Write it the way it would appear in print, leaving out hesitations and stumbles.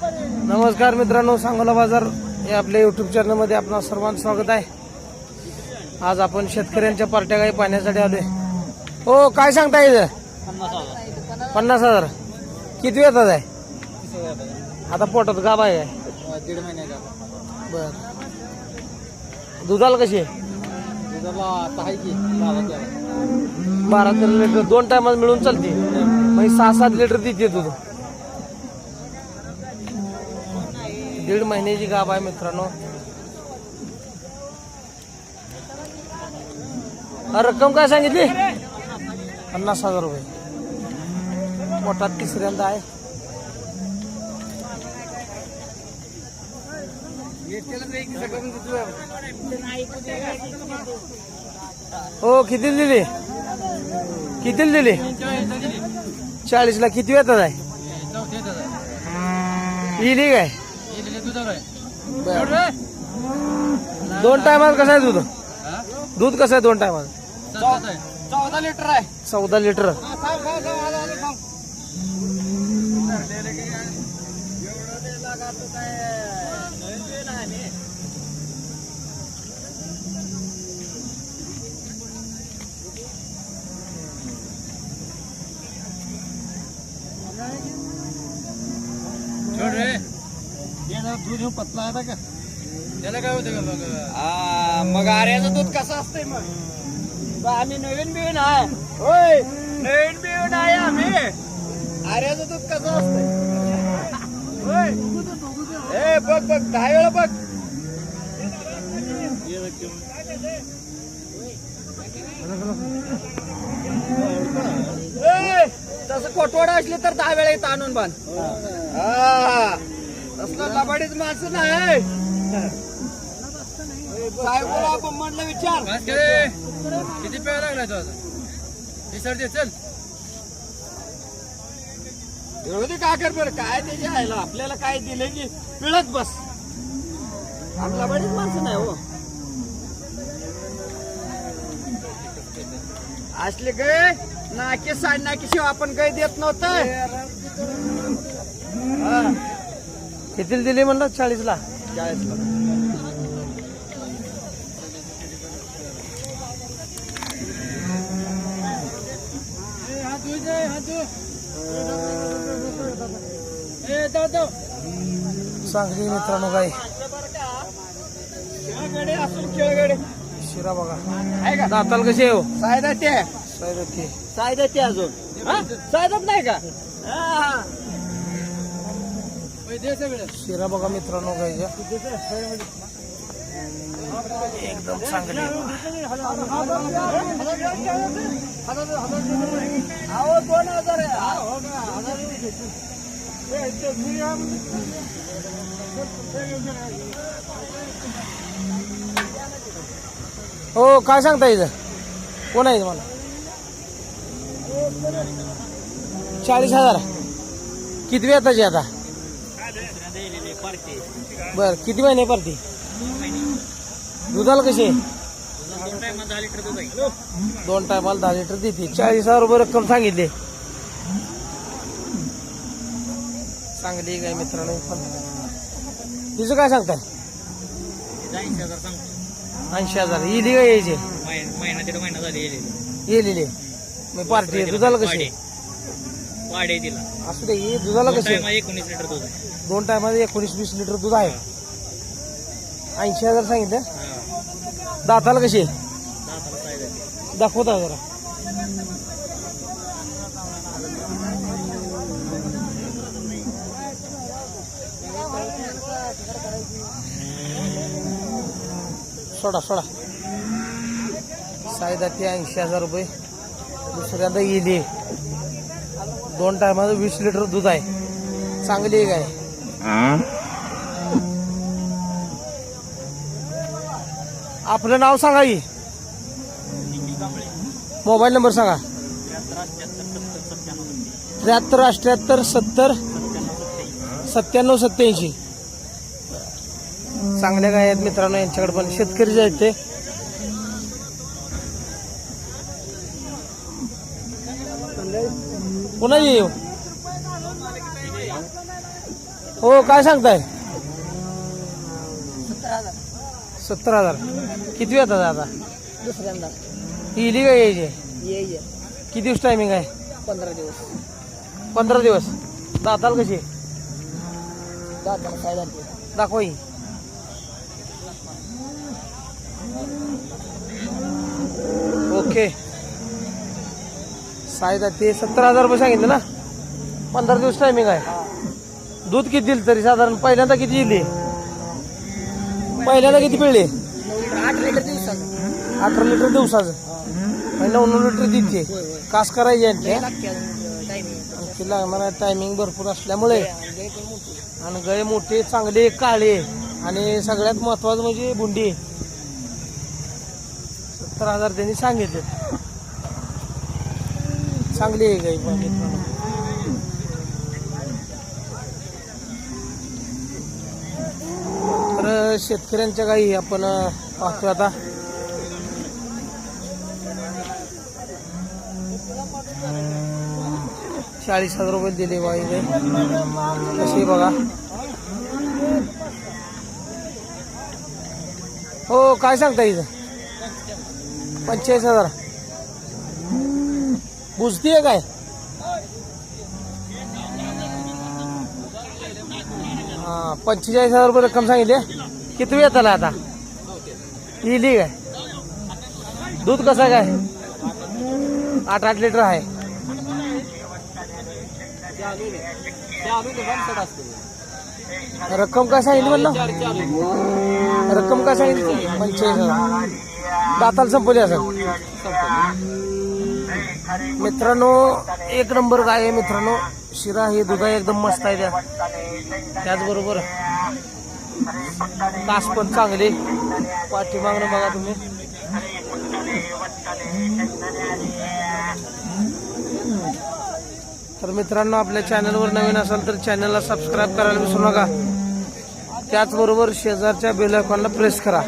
नमस्कार मित्रांनो, सांगोला बाजार या आपल्या युट्यूब चॅनलमध्ये आपणा सर्वांचं स्वागत आहे. आज आपण शेतकऱ्यांच्या पार्ट्या गाई पाहण्यासाठी आलोय. हो, काय सांगता येईल? 50,000. किती येतात आहे? आता पोटात गाभ आहे काय? 1.5 महिन्याचा. बर, दुधाला कशी आहे? दुधाला आता आहे की 12-13 लिटर 2 टायमाला मिळून चालते. म्हणजे 6-7 लिटर देते दूध. 1.5 महिन्याची गाभ आहे मित्रांनो. रक्कम काय सांगितली? 50,000 रुपये. पोटात तिसऱ्यांदा आहे. हो, किती दिली? 40ला. किती येतात आहे? इली काय? 2 टायमाला कसं आहे दूध? दूध कसं आहे 2 टायमाला? 14 लिटर आहे. 14 लिटर. दूध पतला आहे का? त्याला काय होतं मग आर्याचं दूध कसं असतंय? मग आम्ही नवीन बिवीन आहे. होय, नवीन बिवीन आहे आम्ही. आर्याचं दूध कसं असतंय? होय, ए बघ 10 वेळा बघ. तसं कोटवाडा असले तर 10 वेळा येतं आणून बांध. तसलं लबाडीच माणसं नाही. साहेबला आपण म्हटलं विचार किती पेळ लागलाय तो आता. चल एवढी काय कर बरं, काय त्याच्या आयला आपल्याला काय दिलं की पिळत बस. आपला लबाडीच माणसं नाही हो. असले गाय नाके साड नाकेशिवाय आपण गाय देत नव्हतं. किती दिली म्हणलं? 40ला. 40ला. चांगली मित्रांनो गाय. खेळगडे शिरा बघा. आहे का? दाताल कशी आहे? सायदा अजून सायदात नाही का? शिरा बघा मित्रांनो गायच्या. एकदम चांगली. अहो 2,000 आहे. हो, काय सांगता येईल? कोण आहे मला? 40,000. किती येताची आता? बर, किती महिने पडते? दुधाला कशी आहे? 2 टायमाला 10 लिटर देते. 40,000 रुपये रक्कम सांगितली. चांगली काय मित्रांनो. तिचं काय सांगताय? 80,000. इली काय यायचे? महिना 1.5 महिना झाली येलेली. मी पार्टी आहे. दुधाला कशी आहे? वाढे दिला. असू दे. ही दुधाला कशी आहे? 19 लिटर दूध आहे. 2 टायमाला 19-20 लिटर दूध आहे. 80,000 सांगितलं. दाताला कशी आहे? दाखवता जरा. सोडा. सायदा ते 80,000 रुपये. दुसऱ्यांदा इली. 2 टायमाला 20 लिटर दूध आहे. चांगली आहे काय. आपलं नाव सांगा की. मोबाईल नंबर सांगा. 73 78 70 97 87. चांगल्या गाय आहेत मित्रांनो. यांच्याकडे पण शेतकरी जे आहेत ते पुन्हा येऊ हो काय सांगताय? 17,000. 17,000. किती येतात आता? दुसऱ्यांदा इली काय यायचे? ये किती दिवस टायमिंग आहे? 15 दिवस. 15 दिवस. दाताल कशी? दाताला काय जाते? दाखवा ही. ओके. सायदा ते 17,000 रुपये सांगितलं ना. 15 दिवस टायमिंग आहे. दूध किती दिलं तरी साधारण? पहिल्यांदा किती दिली? पहिल्यांदा किती पिळली? 8 लिटर दिवसाचं. 18 लिटर दिवसाचं. 9 लिटर देते. कास करायची यांची. आणखी लागणार टायमिंग भरपूर असल्यामुळे आणि गळे मोठे चांगले काळे आणि सगळ्यात महत्वाचं म्हणजे बुंडी. 17,000 त्यांनी सांगितले. चांगली आहे गाई बघितलं. तर शेतकऱ्यांच्या गाई आपण पाहतोय आता. ₹40,000 दिले बाई गाई. कशी बघा. हो काय सांगता इथं? 45,000. बुजतीये काय? हा 45,000 रुपये रक्कम सांगितली. किती वेळ त्याला आता? इली काय? दूध कसं काय? 8 लिटर आहे. रक्कम काय सांगितली म्हणलं? रक्कम काय सांगितली? 45,000. दाताला संपवली असं. मित्रांनो एक नंबर गाय आहे मित्रांनो. शिरा ही दुधा एकदम मस्त आहे. त्याचबरोबर कास पण चांगली. पाठीमागणं बघा तुम्ही. तर मित्रांनो आपल्या चॅनलवर नवीन असाल तर चॅनलला सबस्क्राईब करायला विसरू नका. त्याचबरोबर शेजारच्या बेल आयकॉनला प्रेस करा.